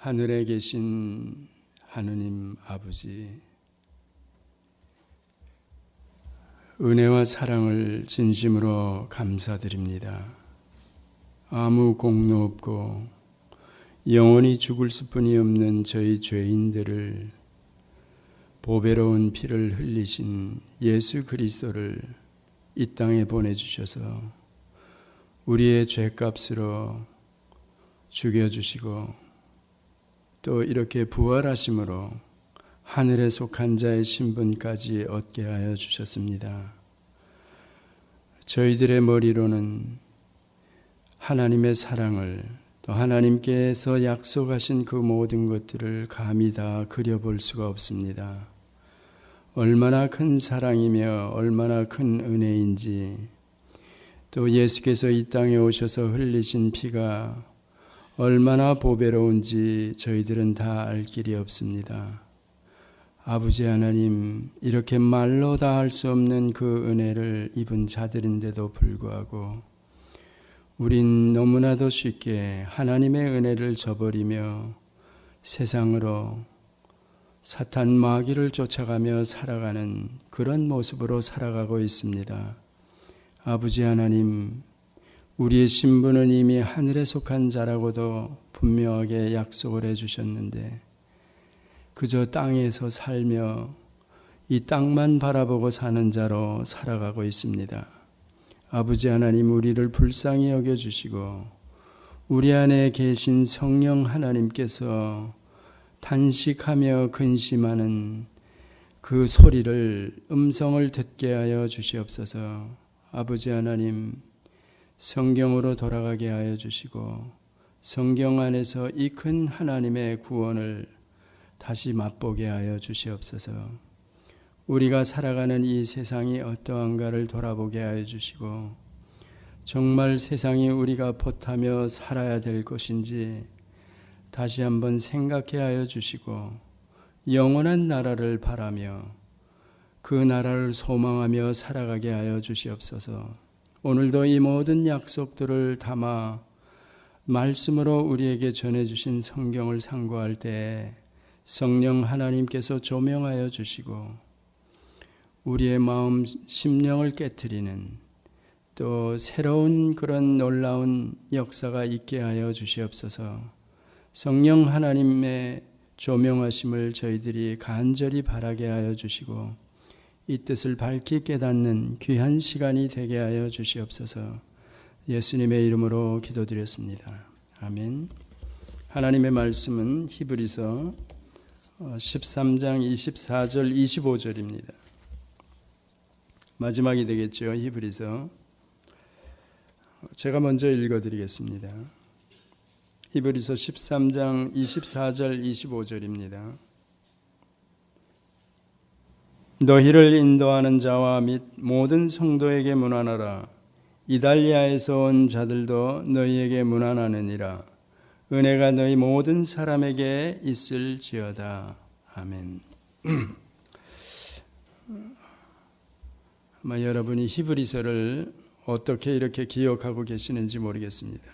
하늘에 계신 하느님 아버지, 은혜와 사랑을 진심으로 감사드립니다. 아무 공로 없고 영원히 죽을 수뿐이 없는 저희 죄인들을 보배로운 피를 흘리신 예수 그리스도를 이 땅에 보내주셔서 우리의 죄값으로 죽여주시고 또 이렇게 부활하심으로 하늘에 속한 자의 신분까지 얻게 하여 주셨습니다. 저희들의 머리로는 하나님의 사랑을 또 하나님께서 약속하신 그 모든 것들을 감히 다 그려볼 수가 없습니다. 얼마나 큰 사랑이며 얼마나 큰 은혜인지, 또 예수께서 이 땅에 오셔서 흘리신 피가 얼마나 보배로운지 저희들은 다 알 길이 없습니다. 아버지 하나님, 이렇게 말로 다 할 수 없는 그 은혜를 입은 자들인데도 불구하고 우린 너무나도 쉽게 하나님의 은혜를 저버리며 세상으로 사탄 마귀를 쫓아가며 살아가는 그런 모습으로 살아가고 있습니다. 아버지 하나님, 우리의 신분은 이미 하늘에 속한 자라고도 분명하게 약속을 해주셨는데 그저 땅에서 살며 이 땅만 바라보고 사는 자로 살아가고 있습니다. 아버지 하나님, 우리를 불쌍히 여겨주시고 우리 안에 계신 성령 하나님께서 탄식하며 근심하는 그 소리를, 음성을 듣게 하여 주시옵소서. 아버지 하나님, 성경으로 돌아가게 하여 주시고 성경 안에서 이 큰 하나님의 구원을 다시 맛보게 하여 주시옵소서. 우리가 살아가는 이 세상이 어떠한가를 돌아보게 하여 주시고 정말 세상이 우리가 포타며 살아야 될 것인지 다시 한번 생각해 하여 주시고 영원한 나라를 바라며 그 나라를 소망하며 살아가게 하여 주시옵소서. 오늘도 이 모든 약속들을 담아 말씀으로 우리에게 전해주신 성경을 상고할 때 성령 하나님께서 조명하여 주시고 우리의 마음 심령을 깨트리는 또 새로운 그런 놀라운 역사가 있게 하여 주시옵소서. 성령 하나님의 조명하심을 저희들이 간절히 바라게 하여 주시고 이 뜻을 밝히 깨닫는 귀한 시간이 되게 하여 주시옵소서. 예수님의 이름으로 기도드렸습니다. 아멘. 하나님의 말씀은 히브리서 13장 24절 25절입니다. 마지막이 되겠죠. 히브리서. 제가 먼저 읽어드리겠습니다. 히브리서 13장 24절 25절입니다. 너희를 인도하는 자와 및 모든 성도에게 문안하라. 이달리아에서 온 자들도 너희에게 문안하느니라. 은혜가 너희 모든 사람에게 있을지어다. 아멘. 아마 여러분이 히브리서를 어떻게 이렇게 기억하고 계시는지 모르겠습니다.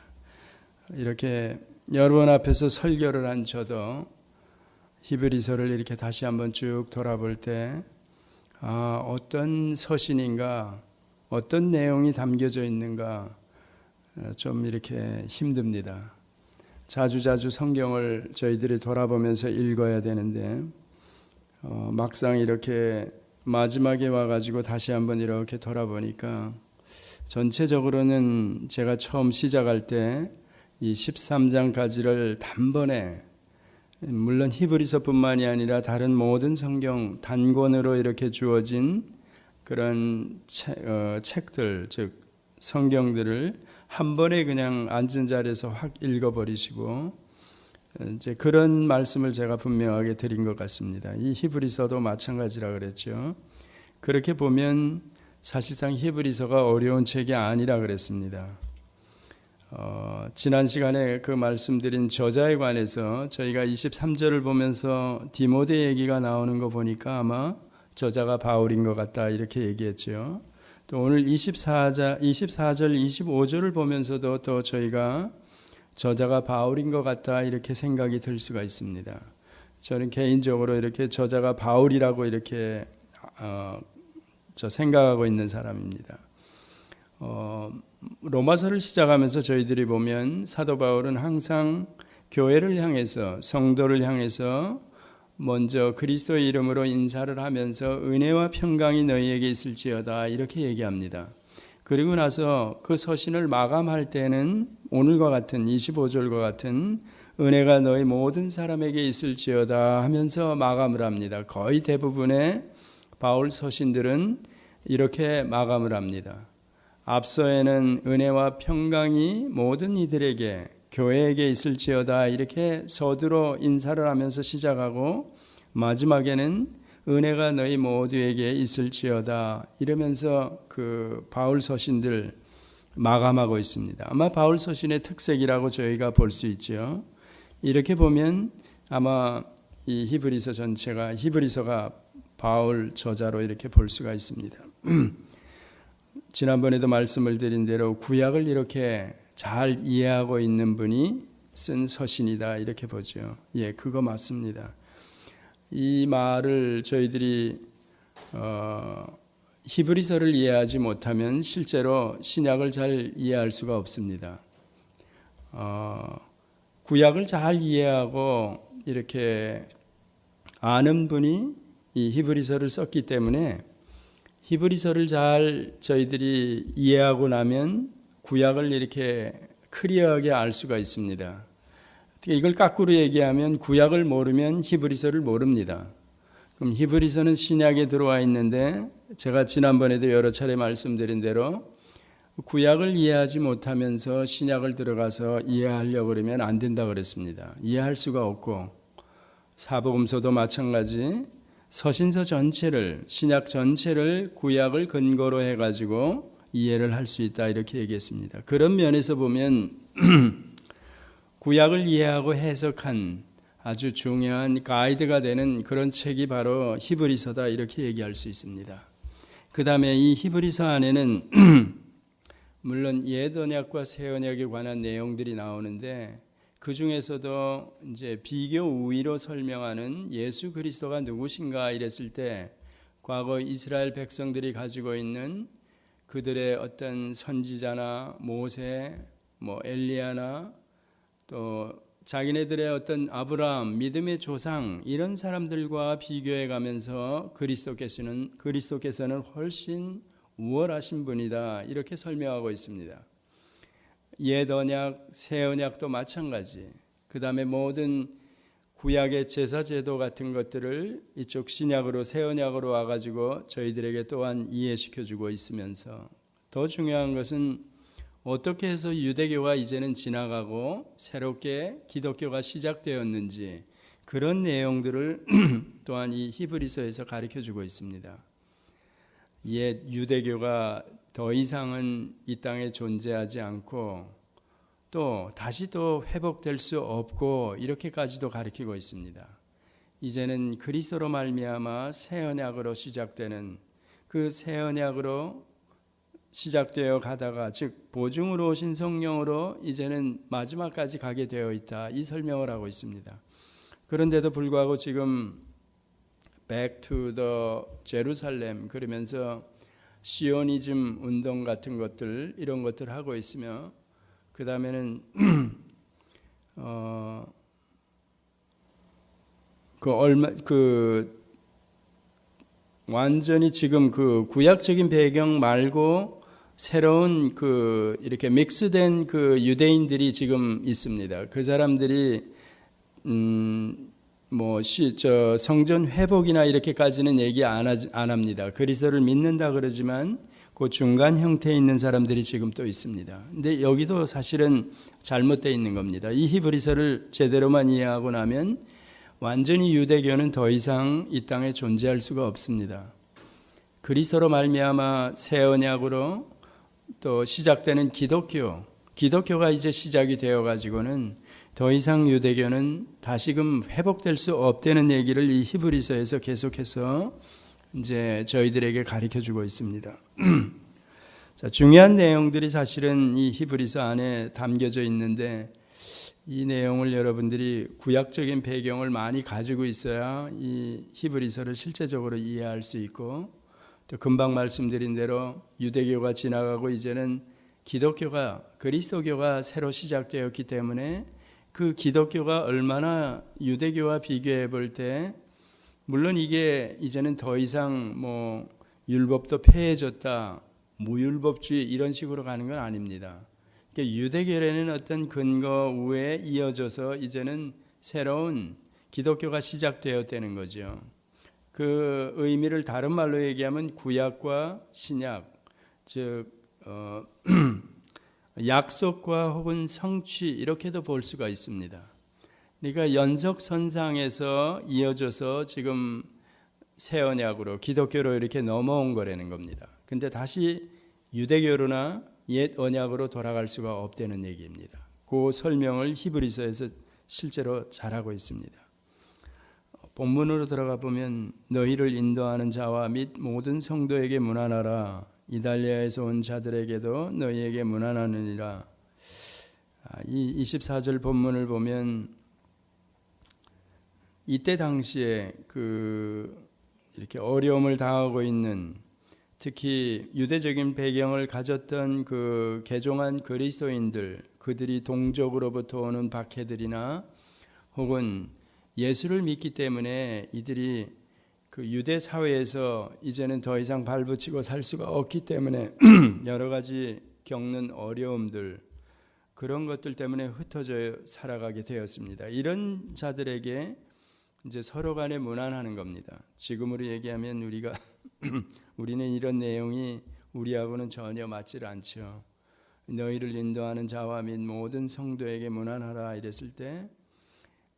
이렇게 여러분 앞에서 설교를 한 저도 히브리서를 이렇게 다시 한번 쭉 돌아볼 때 어떤 서신인가, 어떤 내용이 담겨져 있는가 좀 이렇게 힘듭니다. 자주자주 성경을 저희들이 돌아보면서 읽어야 되는데 막상 이렇게 마지막에 와가지고 다시 한번 이렇게 돌아보니까 전체적으로는 제가 처음 시작할 때 이 13장까지를 단번에, 물론 히브리서뿐만이 아니라 다른 모든 성경 단권으로 이렇게 주어진 그런 책들, 즉 성경들을 한 번에 그냥 앉은 자리에서 확 읽어버리시고 이제 그런 말씀을 제가 분명하게 드린 것 같습니다. 이 히브리서도 마찬가지라 그랬죠. 그렇게 보면 사실상 히브리서가 어려운 책이 아니라 그랬습니다. 지난 시간에 그 말씀드린 저자에 관해서 저희가 23절을 보면서 디모데 얘기가 나오는 거 보니까 아마 저자가 바울인 것 같다 이렇게 얘기했죠. 또 오늘 24절 25절을 보면서도 또 저희가 저자가 바울인 것 같다 이렇게 생각이 들 수가 있습니다. 저는 개인적으로 이렇게 저자가 바울이라고 이렇게 생각하고 있는 사람입니다. 로마서를 시작하면서 저희들이 보면 사도 바울은 항상 교회를 향해서, 성도를 향해서 먼저 그리스도의 이름으로 인사를 하면서 은혜와 평강이 너희에게 있을지어다 이렇게 얘기합니다. 그리고 나서 그 서신을 마감할 때는 오늘과 같은 25절과 같은 은혜가 너희 모든 사람에게 있을지어다 하면서 마감을 합니다. 거의 대부분의 바울 서신들은 이렇게 마감을 합니다. 앞서에는 은혜와 평강이 모든 이들에게, 교회에게 있을지어다 이렇게 서두로 인사를 하면서 시작하고, 마지막에는 은혜가 너희 모두에게 있을지어다 이러면서 그 바울 서신들 마감하고 있습니다. 아마 바울 서신의 특색이라고 저희가 볼 수 있죠. 이렇게 보면 아마 이 히브리서 전체가, 히브리서가 바울 저자로 이렇게 볼 수가 있습니다. 지난번에도 말씀을 드린 대로 구약을 이렇게 잘 이해하고 있는 분이 쓴 서신이다 이렇게 보죠. 예, 그거 맞습니다. 이 말을 저희들이 히브리서를 이해하지 못하면 실제로 신약을 잘 이해할 수가 없습니다. 구약을 잘 이해하고 이렇게 아는 분이 이 히브리서를 썼기 때문에 히브리서를 잘 저희들이 이해하고 나면 구약을 이렇게 클리어하게 알 수가 있습니다. 이걸 거꾸로 얘기하면 구약을 모르면 히브리서를 모릅니다. 그럼 히브리서는 신약에 들어와 있는데 제가 지난번에도 여러 차례 말씀드린 대로 구약을 이해하지 못하면서 신약을 들어가서 이해하려고 그러면 안 된다 그랬습니다. 이해할 수가 없고, 사복음서도 마찬가지, 서신서 전체를, 신약 전체를 구약을 근거로 해가지고 이해를 할 수 있다 이렇게 얘기했습니다. 그런 면에서 보면 구약을 이해하고 해석한 아주 중요한 가이드가 되는 그런 책이 바로 히브리서다 이렇게 얘기할 수 있습니다. 그 다음에 이 히브리서 안에는 물론 옛 언약과 새 언약에 관한 내용들이 나오는데 그 중에서도 이제 비교 우위로 설명하는 예수 그리스도가 누구신가 이랬을 때 과거 이스라엘 백성들이 가지고 있는 그들의 어떤 선지자나 모세, 엘리야나 또 자기네들의 어떤 아브라함, 믿음의 조상 이런 사람들과 비교해 가면서 그리스도께서는 훨씬 우월하신 분이다 이렇게 설명하고 있습니다. 옛 언약, 새 언약도 마찬가지. 그 다음에 모든 구약의 제사 제도 같은 것들을 이쪽 신약으로, 새 언약으로 와가지고 저희들에게 또한 이해시켜주고 있으면서 더 중요한 것은 어떻게 해서 유대교가 이제는 지나가고 새롭게 기독교가 시작되었는지 그런 내용들을 또한 이 히브리서에서 가르쳐주고 있습니다. 옛 유대교가 더 이상은 이 땅에 존재하지 않고 또 다시 또 회복될 수 없고 이렇게까지도 가르치고 있습니다. 이제는 그리스도로 말미암아 새 언약으로 시작되는 그 새 언약으로 시작되어 가다가 즉 보증으로 오신 성령으로 이제는 마지막까지 가게 되어 있다 이 설명을 하고 있습니다. 그런데도 불구하고 지금 Back to the Jerusalem 그러면서 시오니즘 운동 같은 것들 이런 것들 하고 있으며 그 다음에는 완전히 지금 그 구약적인 배경 말고 새로운 이렇게 믹스된 유대인들이 지금 있습니다. 그 사람들이 성전 회복이나 이렇게까지는 얘기 안 합니다. 그리스도를 믿는다 그러지만 그 중간 형태에 있는 사람들이 지금 또 있습니다. 근데 여기도 사실은 잘못되어 있는 겁니다. 이 히브리서를 제대로만 이해하고 나면 완전히 유대교는 더 이상 이 땅에 존재할 수가 없습니다. 그리스도로 말미암아 새 언약으로 또 시작되는 기독교가 이제 시작이 되어 가지고는 더 이상 유대교는 다시금 회복될 수 없다는 얘기를 이 히브리서에서 계속해서 이제 저희들에게 가르쳐 주고 있습니다. 자, 중요한 내용들이 사실은 이 히브리서 안에 담겨져 있는데 이 내용을 여러분들이 구약적인 배경을 많이 가지고 있어야 이 히브리서를 실제적으로 이해할 수 있고, 또 금방 말씀드린 대로 유대교가 지나가고 이제는 기독교가, 그리스도교가 새로 시작되었기 때문에 그 기독교가 얼마나 유대교와 비교해 볼 때, 물론 이게 이제는 더 이상 뭐 율법도 폐해졌다, 무율법주의 이런 식으로 가는 건 아닙니다. 유대교라는 어떤 근거 위에 이어져서 이제는 새로운 기독교가 시작되었다는 거죠. 그 의미를 다른 말로 얘기하면 구약과 신약, 즉 약속과 혹은 성취 이렇게도 볼 수가 있습니다. 그러니까 연속선상에서 이어져서 지금 새 언약으로 기독교로 이렇게 넘어온 거라는 겁니다. 근데 다시 유대교로나 옛 언약으로 돌아갈 수가 없다는 얘기입니다. 그 설명을 히브리서에서 실제로 잘하고 있습니다. 본문으로 들어가 보면 너희를 인도하는 자와 및 모든 성도에게 문안하라. 이달리아에서 온 자들에게도 너희에게 문안하느니라. 이 24절 본문을 보면 이때 당시에 이렇게 어려움을 당하고 있는, 특히 유대적인 배경을 가졌던 그 개종한 그리스도인들, 그들이 동족으로부터 오는 박해들이나 혹은 예수를 믿기 때문에 이들이 그 유대 사회에서 이제는 더 이상 발붙이고 살 수가 없기 때문에 여러 가지 겪는 어려움들, 그런 것들 때문에 흩어져 살아가게 되었습니다. 이런 자들에게 이제 서로 간에 문안하는 겁니다. 지금으로 얘기하면 우리는 이런 내용이 우리하고는 전혀 맞질 않죠. 너희를 인도하는 자와 및 모든 성도에게 문안하라 이랬을 때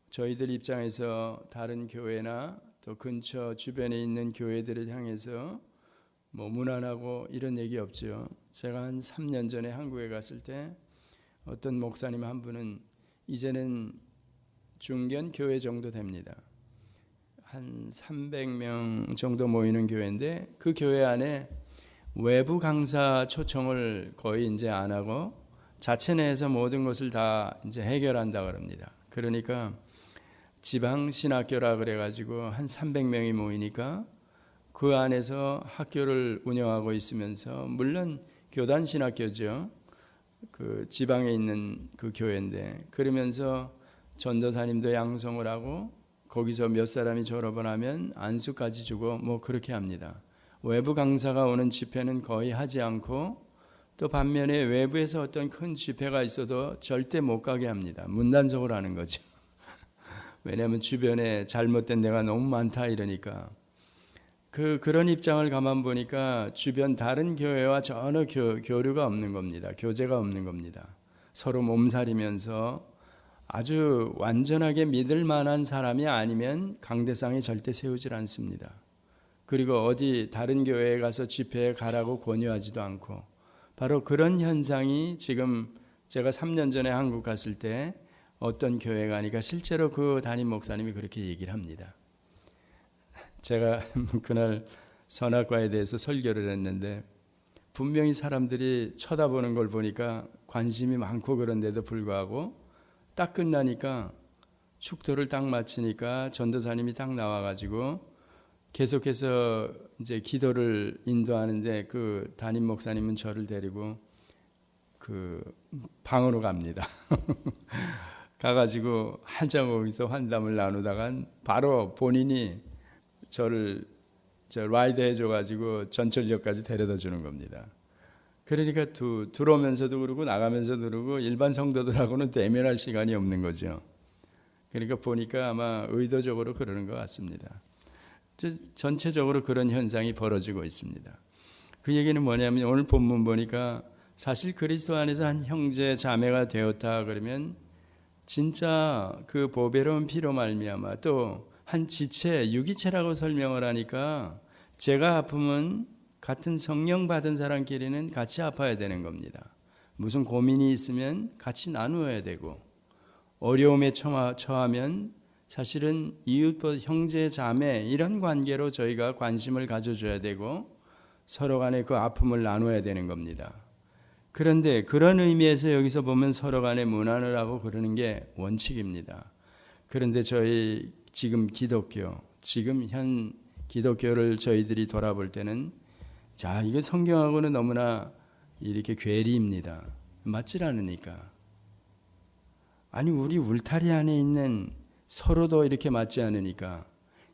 저희들 입장에서 다른 교회나 또 근처 주변에 있는 교회들을 향해서 뭐 문안하고 이런 얘기 없죠. 제가 한 3년 전에 한국에 갔을 때 어떤 목사님 한 분은, 이제는 중견 교회 정도 됩니다. 한 300명 정도 모이는 교회인데 그 교회 안에 외부 강사 초청을 거의 이제 안 하고 자체 내에서 모든 것을 다 이제 해결한다 그럽니다. 그러니까 지방 신학교라 그래가지고 한 300명이 모이니까 그 안에서 학교를 운영하고 있으면서, 물론 교단 신학교죠. 그 지방에 있는 그 교회인데, 그러면서 전도사님도 양성을 하고 거기서 몇 사람이 졸업을 하면 안수까지 주고 뭐 그렇게 합니다. 외부 강사가 오는 집회는 거의 하지 않고, 또 반면에 외부에서 어떤 큰 집회가 있어도 절대 못 가게 합니다. 문단속을 하는 거죠. 왜냐하면 주변에 잘못된 데가 너무 많다 이러니까. 그런 입장을 가만 보니까 주변 다른 교회와 전혀 교류가 없는 겁니다. 교제가 없는 겁니다. 서로 몸살이면서 아주 완전하게 믿을 만한 사람이 아니면 강대상에 절대 세우질 않습니다. 그리고 어디 다른 교회에 가서 집회에 가라고 권유하지도 않고, 바로 그런 현상이 지금 제가 3년 전에 한국 갔을 때 어떤 교회 가니까 실제로 그 담임 목사님이 그렇게 얘기를 합니다. 제가 그날 선악과에 대해서 설교를 했는데 분명히 사람들이 쳐다보는 걸 보니까 관심이 많고 그런데도 불구하고 딱 끝나니까 축도를 딱 마치니까 전도사님이 딱 나와가지고 계속해서 이제 기도를 인도하는데 그 담임 목사님은 저를 데리고 그 방으로 갑니다. 가가지고 한참 거기서 환담을 나누다가 바로 본인이 저를 라이드 해줘가지고 전철역까지 데려다 주는 겁니다. 그러니까 들어오면서도 그러고 나가면서도 그러고 일반 성도들하고는 대면할 시간이 없는 거죠. 그러니까 보니까 아마 의도적으로 그러는 것 같습니다. 전체적으로 그런 현상이 벌어지고 있습니다. 그 얘기는 뭐냐면 오늘 본문 보니까 사실 그리스도 안에서 한 형제 자매가 되었다 그러면 진짜 그 보배로운 피로 말미암아, 또 한 지체, 유기체라고 설명을 하니까 제가 아프면 같은 성령 받은 사람끼리는 같이 아파야 되는 겁니다. 무슨 고민이 있으면 같이 나누어야 되고, 어려움에 처하면 사실은 이웃, 형제, 자매 이런 관계로 저희가 관심을 가져줘야 되고 서로 간에 그 아픔을 나눠야 되는 겁니다. 그런데 그런 의미에서 여기서 보면 서로 간에 문안을 하고 그러는 게 원칙입니다. 그런데 저희 지금 지금 현 기독교를 저희들이 돌아볼 때는 자, 이게 성경하고는 너무나 이렇게 괴리입니다. 맞질 않으니까. 아니, 우리 울타리 안에 있는 서로도 이렇게 맞지 않으니까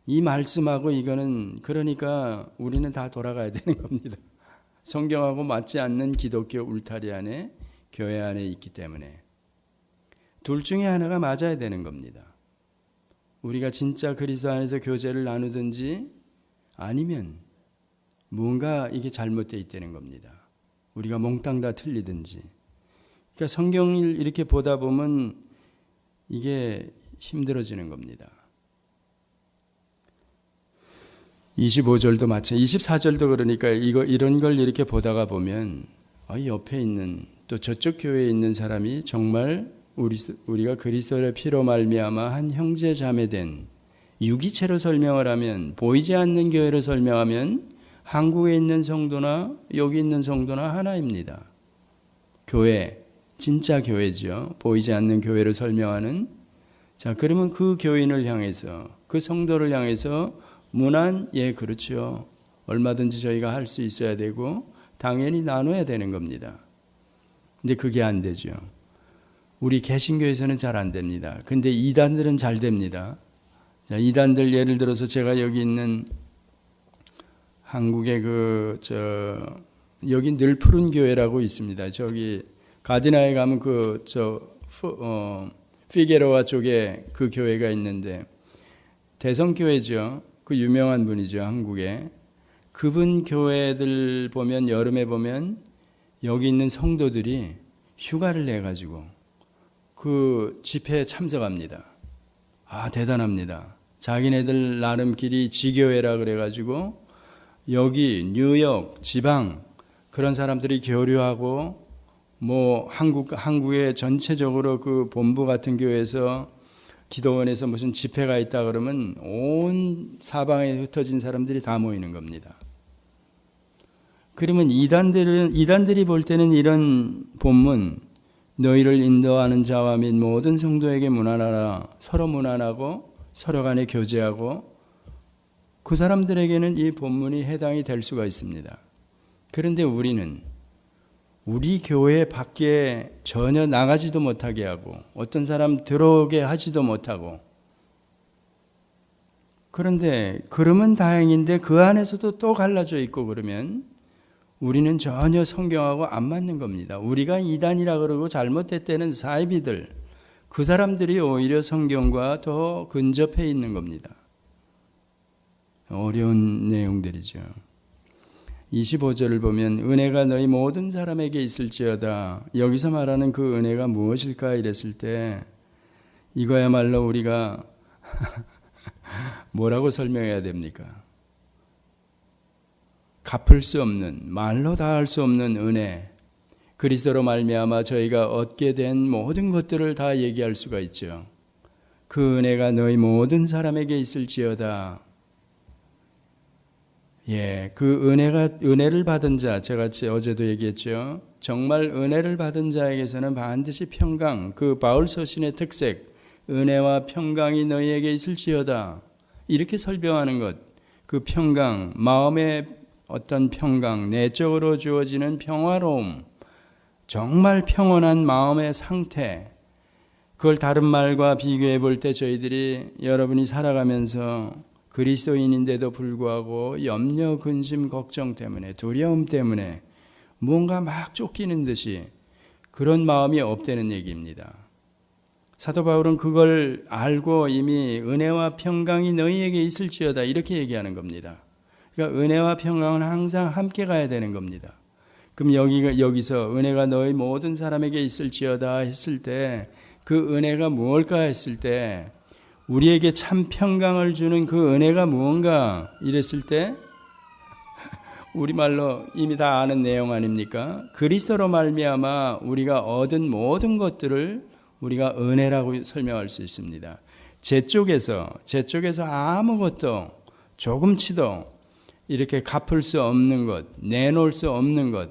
이 말씀하고 이거는 그러니까 우리는 다 돌아가야 되는 겁니다. 성경하고 맞지 않는 기독교 울타리 안에 교회 안에 있기 때문에 둘 중에 하나가 맞아야 되는 겁니다. 우리가 진짜 그리스도 안에서 교제를 나누든지 아니면 뭔가 이게 잘못되어 있다는 겁니다. 우리가 몽땅 다 틀리든지. 그러니까 성경을 이렇게 보다 보면 이게 힘들어지는 겁니다. 25절도 마찬가지, 24절도 그러니까 이런 걸 이렇게 보다가 보면 옆에 있는 또 저쪽 교회에 있는 사람이 정말 우리가 그리스도의 피로 말미암아 한 형제 자매된 유기체로 설명을 하면 보이지 않는 교회로 설명하면 한국에 있는 성도나 여기 있는 성도나 하나입니다. 교회, 진짜 교회죠. 보이지 않는 교회로 설명하는. 자, 그러면 그 교인을 향해서 그 성도를 향해서 문안, 예, 그렇죠. 얼마든지 저희가 할 수 있어야 되고 당연히 나눠야 되는 겁니다. 근데 그게 안 되죠. 우리 개신교에서는 잘 안 됩니다. 근데 이단들은 잘 됩니다. 자, 이단들 예를 들어서 제가 여기 있는 한국의 여기 늘 푸른 교회라고 있습니다. 저기 가디나에 가면 피게로아 쪽에 그 교회가 있는데 대성교회죠. 그 유명한 분이죠, 한국에. 그분 교회들 보면 여름에 보면 여기 있는 성도들이 휴가를 내 가지고 그 집회에 참석합니다. 아, 대단합니다. 자기네들 나름 길이 지교회라 그래 가지고 여기 뉴욕 지방 그런 사람들이 교류하고 뭐 한국의 전체적으로 그 본부 같은 교회에서 기도원에서 무슨 집회가 있다 그러면 온 사방에 흩어진 사람들이 다 모이는 겁니다. 그러면 이단들이 볼 때는 이런 본문, 너희를 인도하는 자와 및 모든 성도에게 문안하라, 서로 문안하고 서로 간에 교제하고, 그 사람들에게는 이 본문이 해당이 될 수가 있습니다. 그런데 우리는 우리 교회 밖에 전혀 나가지도 못하게 하고 어떤 사람 들어오게 하지도 못하고, 그런데 그러면 다행인데 그 안에서도 또 갈라져 있고 그러면 우리는 전혀 성경하고 안 맞는 겁니다. 우리가 이단이라 그러고 잘못됐다는 사이비들, 그 사람들이 오히려 성경과 더 근접해 있는 겁니다. 어려운 내용들이죠. 25절을 보면 은혜가 너희 모든 사람에게 있을지어다. 여기서 말하는 그 은혜가 무엇일까 이랬을 때 이거야말로 우리가 뭐라고 설명해야 됩니까? 갚을 수 없는, 말로 다 할 수 없는 은혜, 그리스도로 말미암아 저희가 얻게 된 모든 것들을 다 얘기할 수가 있죠. 그 은혜가 너희 모든 사람에게 있을지어다. 예, 그 은혜를 받은 자, 제가 어제도 얘기했죠. 정말 은혜를 받은 자에게서는 반드시 평강, 그 바울 서신의 특색, 은혜와 평강이 너희에게 있을지어다. 이렇게 설명하는 것, 그 평강, 마음의 어떤 평강, 내적으로 주어지는 평화로움, 정말 평온한 마음의 상태, 그걸 다른 말과 비교해 볼 때 저희들이 여러분이 살아가면서 그리스도인인데도 불구하고 염려, 근심, 걱정 때문에, 두려움 때문에 뭔가 막 쫓기는 듯이 그런 마음이 없다는 얘기입니다. 사도 바울은 그걸 알고 이미 은혜와 평강이 너희에게 있을지어다 이렇게 얘기하는 겁니다. 그러니까 은혜와 평강은 항상 함께 가야 되는 겁니다. 그럼 여기서 은혜가 너희 모든 사람에게 있을지어다 했을 때 그 은혜가 무엇일까 했을 때 우리에게 참 평강을 주는 그 은혜가 무언가 이랬을 때 우리말로 이미 다 아는 내용 아닙니까? 그리스도로 말미암아 우리가 얻은 모든 것들을 우리가 은혜라고 설명할 수 있습니다. 제 쪽에서 아무것도 조금치도 이렇게 갚을 수 없는 것, 내놓을 수 없는 것,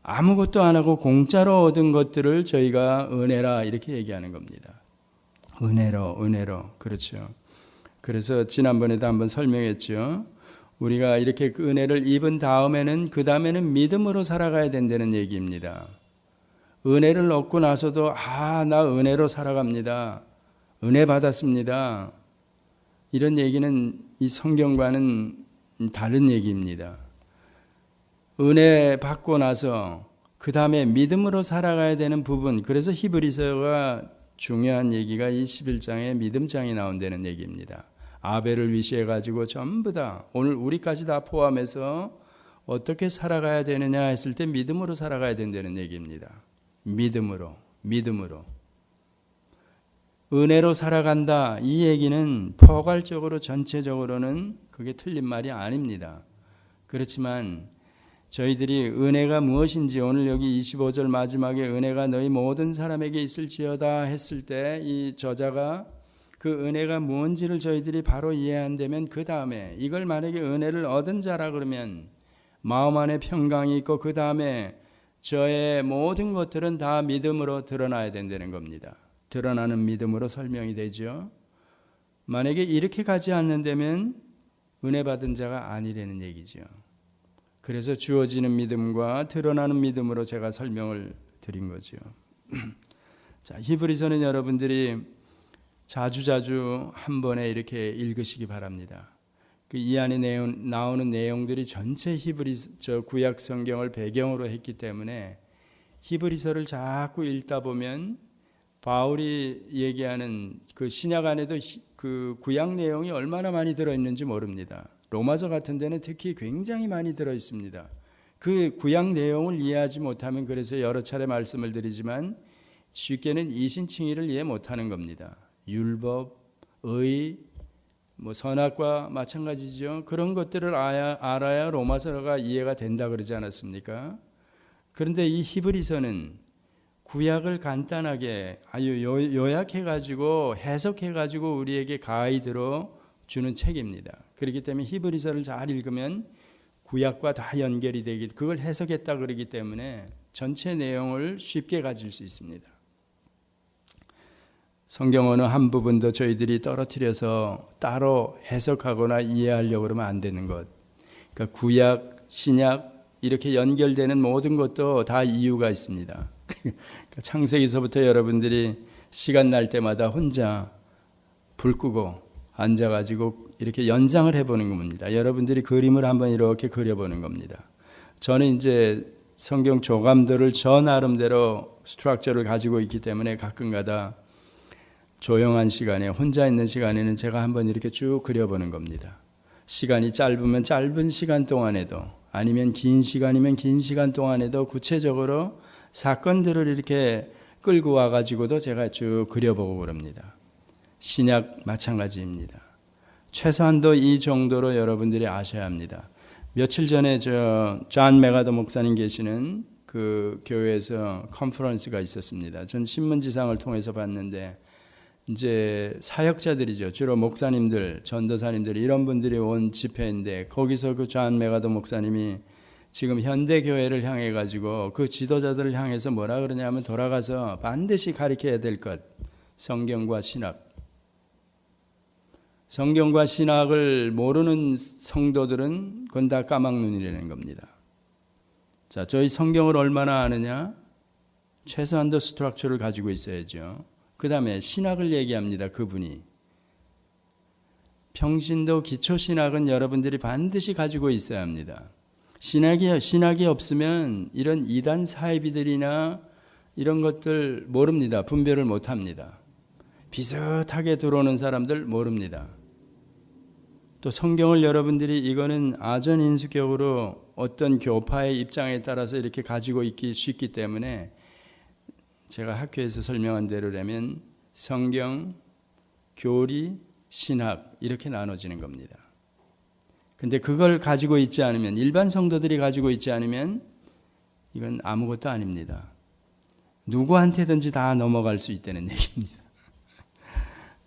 아무것도 안 하고 공짜로 얻은 것들을 저희가 은혜라 이렇게 얘기하는 겁니다. 은혜로. 그렇죠. 그래서 지난번에도 한번 설명했죠. 우리가 이렇게 그 은혜를 입은 다음에는 그 다음에는 믿음으로 살아가야 된다는 얘기입니다. 은혜를 얻고 나서도 나 은혜로 살아갑니다. 은혜 받았습니다. 이런 얘기는 이 성경과는 다른 얘기입니다. 은혜 받고 나서 그 다음에 믿음으로 살아가야 되는 부분, 그래서 히브리서가 중요한 얘기가 이 11장에 믿음장이 나온다는 얘기입니다. 아벨을 위시해 가지고 전부 다 오늘 우리까지 다 포함해서 어떻게 살아가야 되느냐 했을 때 믿음으로 살아가야 된다는 얘기입니다. 믿음으로. 은혜로 살아간다 이 얘기는 포괄적으로 전체적으로는 그게 틀린 말이 아닙니다. 그렇지만 저희들이 은혜가 무엇인지 오늘 여기 25절 마지막에 은혜가 너희 모든 사람에게 있을지어다 했을 때 이 저자가 그 은혜가 무엇인지를 저희들이 바로 이해한다면 그 다음에 이걸 만약에 은혜를 얻은 자라 그러면 마음 안에 평강이 있고 그 다음에 저의 모든 것들은 다 믿음으로 드러나야 된다는 겁니다. 드러나는 믿음으로 설명이 되죠. 만약에 이렇게 가지 않는다면 은혜 받은 자가 아니라는 얘기죠. 그래서 주어지는 믿음과 드러나는 믿음으로 제가 설명을 드린 거죠. 자, 히브리서는 여러분들이 자주자주 한 번에 이렇게 읽으시기 바랍니다. 이 안에 나오는 내용들이 전체 히브리서 구약 성경을 배경으로 했기 때문에 히브리서를 자꾸 읽다 보면 바울이 얘기하는 그 신약 안에도 그 구약 내용이 얼마나 많이 들어있는지 모릅니다. 로마서 같은 데는 특히 굉장히 많이 들어있습니다. 그 구약 내용을 이해하지 못하면 그래서 여러 차례 말씀을 드리지만 쉽게는 이신칭의를 이해 못하는 겁니다. 율법, 의, 선악과 마찬가지죠. 그런 것들을 알아야 로마서가 이해가 된다 그러지 않았습니까? 그런데 이 히브리서는 구약을 간단하게 아주 요약해가지고 해석해가지고 우리에게 가이드로 주는 책입니다. 그렇기 때문에 히브리서를 잘 읽으면 구약과 다 연결이 되기, 그걸 해석했다 그러기 때문에 전체 내용을 쉽게 가질 수 있습니다. 성경 어느 한 부분도 저희들이 떨어뜨려서 따로 해석하거나 이해하려고 그러면 안 되는 것. 그러니까 구약, 신약 이렇게 연결되는 모든 것도 다 이유가 있습니다. 그러니까 창세기서부터 여러분들이 시간 날 때마다 혼자 불 끄고 앉아가지고 이렇게 연장을 해보는 겁니다. 여러분들이 그림을 한번 이렇게 그려보는 겁니다. 저는 이제 성경 조감들을 저 나름대로 스트럭처를 가지고 있기 때문에 가끔가다 조용한 시간에 혼자 있는 시간에는 제가 한번 이렇게 쭉 그려보는 겁니다. 시간이 짧으면 짧은 시간 동안에도 아니면 긴 시간이면 긴 시간 동안에도 구체적으로 사건들을 이렇게 끌고 와가지고도 제가 쭉 그려보고 그럽니다. 신약 마찬가지입니다. 최소한도 이 정도로 여러분들이 아셔야 합니다. 며칠 전에 존 메가더 목사님 계시는 그 교회에서 컨퍼런스가 있었습니다. 전 신문지상을 통해서 봤는데 이제 사역자들이죠. 주로 목사님들, 전도사님들 이런 분들이 온 집회인데 거기서 그 존 메가더 목사님이 지금 현대 교회를 향해 가지고 그 지도자들을 향해서 뭐라 그러냐면 돌아가서 반드시 가르쳐야 될 것, 성경과 신학. 성경과 신학을 모르는 성도들은 그건 다 까막눈이라는 겁니다. 자, 저희 성경을 얼마나 아느냐? 최소한도 스트럭처를 가지고 있어야죠. 그 다음에 신학을 얘기합니다. 그분이. 평신도 기초신학은 여러분들이 반드시 가지고 있어야 합니다. 신학이 없으면 이런 이단 사이비들이나 이런 것들 모릅니다. 분별을 못합니다. 비슷하게 들어오는 사람들 모릅니다. 또 성경을 여러분들이 이거는 아전인수격으로 어떤 교파의 입장에 따라서 이렇게 가지고 있기 쉽기 때문에 제가 학교에서 설명한 대로라면 성경, 교리, 신학 이렇게 나눠지는 겁니다. 근데 그걸 가지고 있지 않으면 일반 성도들이 가지고 있지 않으면 이건 아무것도 아닙니다. 누구한테든지 다 넘어갈 수 있다는 얘기입니다.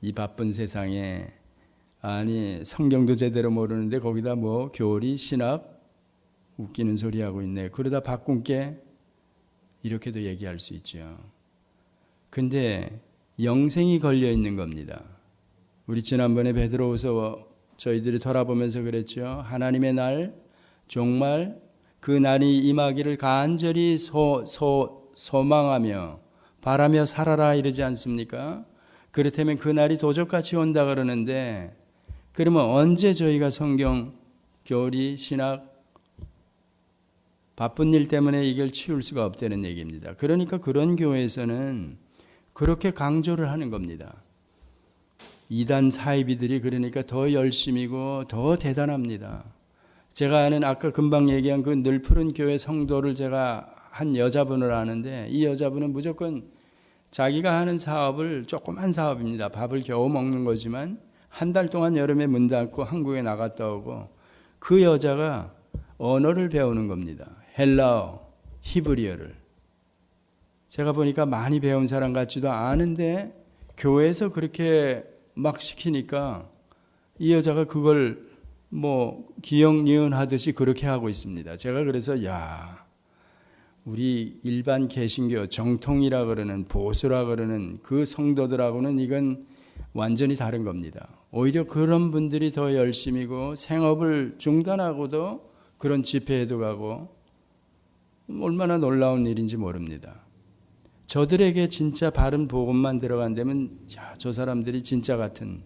이 바쁜 세상에 아니 성경도 제대로 모르는데 거기다 뭐 교리, 신학 웃기는 소리 하고 있네. 그러다 바꾼 게 이렇게도 얘기할 수 있죠. 근데 영생이 걸려 있는 겁니다. 우리 지난번에 베드로후서 저희들이 돌아보면서 그랬죠. 하나님의 날, 종말, 그 날이 임하기를 간절히 소망하며 바라며 살아라 이러지 않습니까? 그렇다면 그 날이 도적같이 온다 그러는데, 그러면 언제 저희가 성경, 교리, 신학, 바쁜 일 때문에 이걸 치울 수가 없다는 얘기입니다. 그러니까 그런 교회에서는 그렇게 강조를 하는 겁니다. 이단 사이비들이 그러니까 더 열심이고 더 대단합니다. 제가 아는 아까 금방 얘기한 그 늘 푸른 교회 성도를 제가 한 여자분을 아는데, 이 여자분은 무조건 자기가 하는 사업을, 조그만 사업입니다. 밥을 겨우 먹는 거지만 한 달 동안 여름에 문 닫고 한국에 나갔다 오고, 그 여자가 언어를 배우는 겁니다. 헬라어, 히브리어를. 제가 보니까 많이 배운 사람 같지도 않은데 교회에서 그렇게 막 시키니까 이 여자가 그걸 뭐 기억 니은 하듯이 그렇게 하고 있습니다. 제가 그래서 우리 일반 개신교 정통이라 그러는, 보수라 그러는 그 성도들하고는 이건 완전히 다른 겁니다. 오히려 그런 분들이 더 열심이고 생업을 중단하고도 그런 집회에도 가고, 얼마나 놀라운 일인지 모릅니다. 저들에게 진짜 바른 복음만 들어간다면 저 사람들이 진짜 같은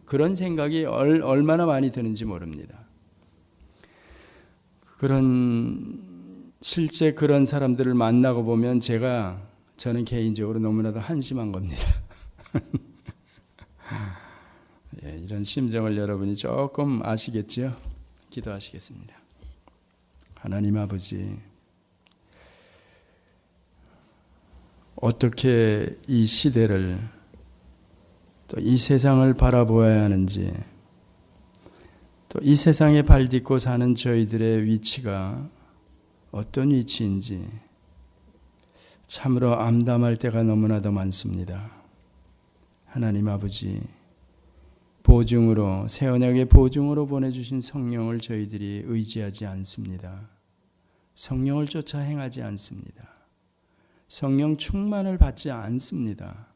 그런 생각이 얼마나 많이 드는지 모릅니다. 실제 그런 사람들을 만나고 보면 저는 개인적으로 너무나도 한심한 겁니다. 이런 심정을 여러분이 조금 아시겠죠? 기도하시겠습니다. 하나님 아버지, 어떻게 이 시대를, 또 이 세상을 바라보아야 하는지, 또 이 세상에 발 딛고 사는 저희들의 위치가 어떤 위치인지 참으로 암담할 때가 너무나도 많습니다. 하나님 아버지, 보증으로, 새 언약의 보증으로 보내주신 성령을 저희들이 의지하지 않습니다. 성령을 쫓아 행하지 않습니다. 성령 충만을 받지 않습니다.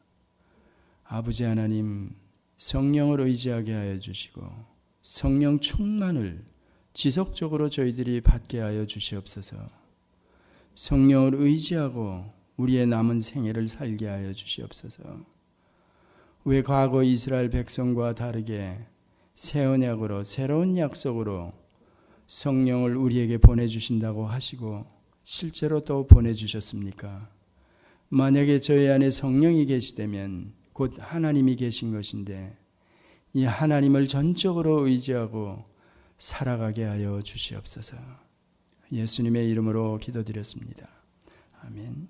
아버지 하나님, 성령을 의지하게 하여 주시고 성령 충만을 지속적으로 저희들이 받게 하여 주시옵소서. 성령을 의지하고 우리의 남은 생애를 살게 하여 주시옵소서. 왜 과거 이스라엘 백성과 다르게 새 언약으로, 새로운 약속으로 성령을 우리에게 보내주신다고 하시고 실제로 또 보내주셨습니까? 만약에 저희 안에 성령이 계시다면 곧 하나님이 계신 것인데, 이 하나님을 전적으로 의지하고 살아가게 하여 주시옵소서. 예수님의 이름으로 기도드렸습니다. 아멘.